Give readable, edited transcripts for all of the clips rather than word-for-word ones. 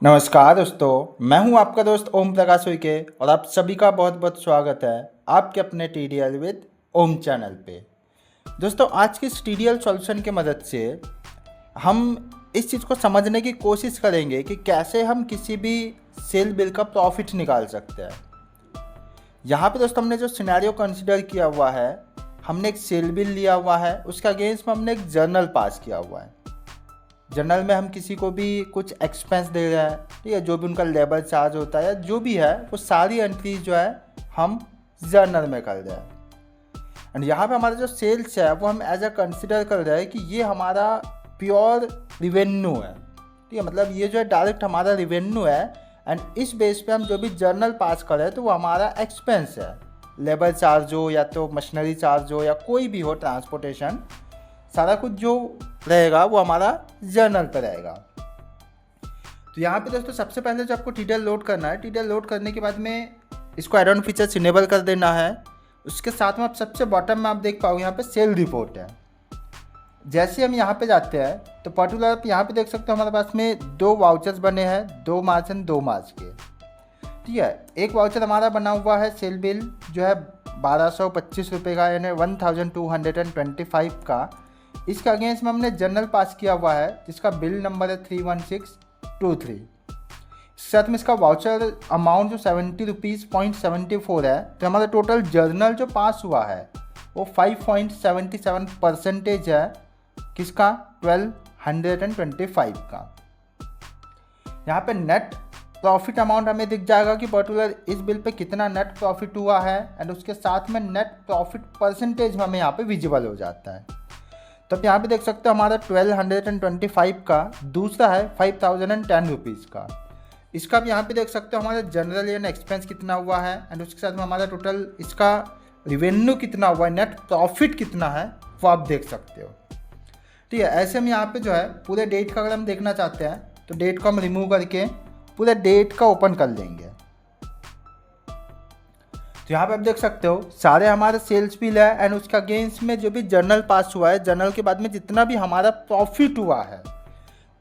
नमस्कार दोस्तों, मैं हूं आपका दोस्त ओम प्रकाश उइके और आप सभी का बहुत बहुत स्वागत है आपके अपने टीडीएल विद ओम चैनल पे। दोस्तों, आज की इस टीडीएल सॉल्यूशन की मदद से हम इस चीज़ को समझने की कोशिश करेंगे कि कैसे हम किसी भी सेल बिल का प्रॉफिट निकाल सकते हैं। यहाँ पे दोस्तों हमने जो सिनेरियो कंसिडर किया हुआ है, हमने एक सेल बिल लिया हुआ है, उसके अगेंस्ट में हमने एक जर्नल पास किया हुआ है। जर्नल में हम किसी को भी कुछ एक्सपेंस दे रहे हैं, ठीक है, जो भी उनका लेबर चार्ज होता है या जो भी है वो सारी एंट्रीज जो है हम जर्नल में कर रहे हैं। एंड यहाँ पे हमारा जो सेल्स है वो हम एज अ कंसिडर कर रहे हैं कि ये हमारा प्योर रिवेन्यू है, ठीक है, मतलब ये जो है डायरेक्ट हमारा रिवेन्यू है। एंड इस बेस पे हम जो भी जर्नल पास कर रहे हैं तो वो हमारा एक्सपेंस है, लेबर चार्ज हो या तो मशीनरी चार्ज हो या कोई भी हो, ट्रांसपोर्टेशन, सारा कुछ जो रहेगा वो हमारा जर्नल पर रहेगा। तो यहाँ पे दोस्तों सबसे पहले जो आपको टीडीएल लोड करना है, टीडीएल लोड करने के बाद में इसको एड ऑन फीचर्स इनेबल कर देना है। उसके साथ में आप सबसे बॉटम में आप देख पाओगे यहाँ पे सेल रिपोर्ट है। जैसे हम यहाँ पे जाते हैं तो पर्टिकुलर आप यहाँ पे देख सकते हो हमारे पास में 2 वाउचर्स बने हैं, 2 मार्च एंड 2 मार्च के, ठीक है। एक वाउचर हमारा बना हुआ है सेल बिल जो है 1225 रुपये का, यानी 1225 का। इसके अगेंस्ट में हमने जर्नल पास किया हुआ है जिसका बिल नंबर है 31623। साथ में इसका वाउचर अमाउंट जो 70 रुपीज़ 74 है। तो हमारा टोटल जर्नल जो पास हुआ है वो 5.77% है, किसका, 1225 का। यहाँ पे नेट प्रॉफिट अमाउंट हमें दिख जाएगा कि पर्टिकुलर इस बिल पे कितना नेट प्रॉफिट हुआ है। एंड उसके साथ में नेट प्रॉफिट परसेंटेज हमें यहाँ पे विजिबल हो जाता है। तो आप यहाँ पे देख सकते हो हमारा 1225 का, दूसरा है 5010 रुपीज़ का। इसका भी यहाँ पे देख सकते हो हमारा जनरल एंड एक्सपेंस कितना हुआ है। एंड उसके साथ में हमारा टोटल इसका रिवेन्यू कितना हुआ है, नेट प्रॉफिट कितना है, वो आप देख सकते हो, ठीक है। ऐसे हम यहाँ पे जो है पूरे डेट का अगर हम देखना चाहते हैं तो डेट को हम रिमूव करके पूरे डेट का ओपन कर लेंगे। तो यहाँ पे आप देख सकते हो सारे हमारे सेल्स बिल है। एंड उसका अगेंस्ट में जो भी जर्नल पास हुआ है, जर्नल के बाद में जितना भी हमारा प्रॉफिट हुआ है,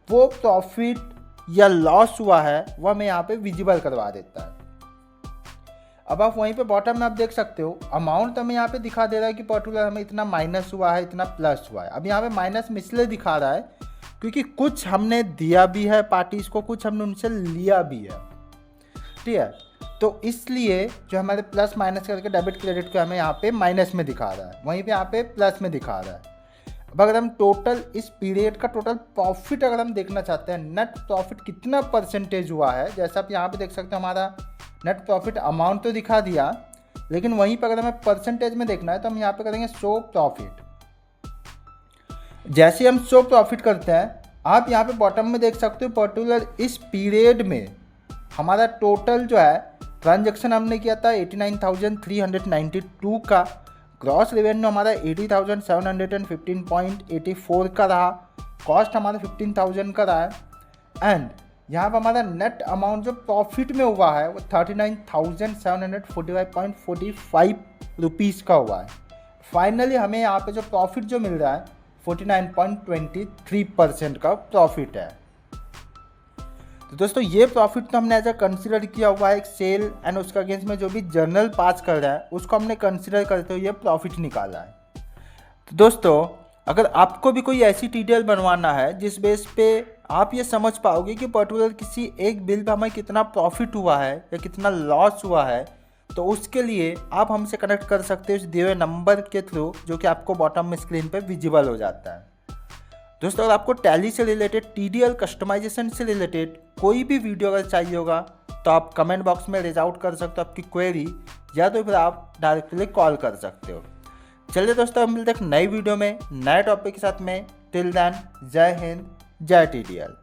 वो प्रॉफिट या लॉस हुआ है वो हमें यहाँ पे विजिबल करवा देता है। अब आप वहीं पे बॉटम में आप देख सकते हो अमाउंट हमें यहाँ पे दिखा दे रहा है कि पर्टिकुलर हमें इतना माइनस हुआ है, इतना प्लस हुआ है। अब यहाँ पे माइनस में इसलिए दिखा रहा है क्योंकि कुछ हमने दिया भी है पार्टीज को, कुछ हमने उनसे लिया भी है, ठीक है। तो इसलिए जो हमारे प्लस माइनस करके डेबिट क्रेडिट को हमें यहाँ पे माइनस में दिखा रहा है, वहीं पे यहाँ पे प्लस में दिखा रहा है। अब अगर हम टोटल इस पीरियड का टोटल प्रॉफिट अगर हम देखना चाहते हैं, नेट प्रॉफिट कितना परसेंटेज हुआ है, जैसा आप यहाँ पे देख सकते हो हमारा नेट प्रॉफिट अमाउंट तो दिखा दिया, लेकिन वहीं पर अगर हमें परसेंटेज में देखना है तो हम यहाँ पे करेंगे शो प्रॉफिट। जैसे हम शो प्रॉफिट करते हैं, आप यहाँ पे बॉटम में देख सकते हो पर्टिकुलर इस पीरियड में हमारा टोटल जो है ट्रांजैक्शन हमने किया था 89,392 का, ग्रॉस रेवेन्यू हमारा 80,715.84 का रहा, कॉस्ट हमारा 15,000 का रहा है। एंड यहाँ पर हमारा नेट अमाउंट जो प्रॉफिट में हुआ है वो 39,745.45 रुपीज़ का हुआ है। फाइनली हमें यहाँ पे जो प्रॉफिट जो मिल रहा है 49.23% का प्रॉफिट है। तो दोस्तों ये प्रॉफिट तो हमने एज अ कंसिडर किया हुआ है एक सेल। एंड उसका अगेंस्ट में जो भी जर्नल पास कर रहा है उसको हमने कंसिडर करते हुए ये प्रॉफिट निकाला है। तो दोस्तों अगर आपको भी कोई ऐसी टीडीएल बनवाना है जिस बेस पे आप ये समझ पाओगे कि पर्टिकुलर किसी एक बिल पे हमें कितना प्रॉफिट हुआ है या कितना लॉस हुआ है, तो उसके लिए आप हमसे कनेक्ट कर सकते हो इस दिए हुए नंबर के थ्रू, जो कि आपको बॉटम में स्क्रीन पे विजिबल हो जाता है। दोस्तों अगर आपको टैली से रिलेटेड, टीडीएल कस्टमाइजेशन से रिलेटेड कोई भी वीडियो अगर चाहिए होगा तो आप कमेंट बॉक्स में रेज आउट कर सकते हो आपकी क्वेरी, या तो फिर आप डायरेक्टली कॉल कर सकते हो। चलिए दोस्तों, हम मिलते हैं एक नई वीडियो में नए टॉपिक के साथ में। टिल देन, जय हिंद, जय टीडीएल।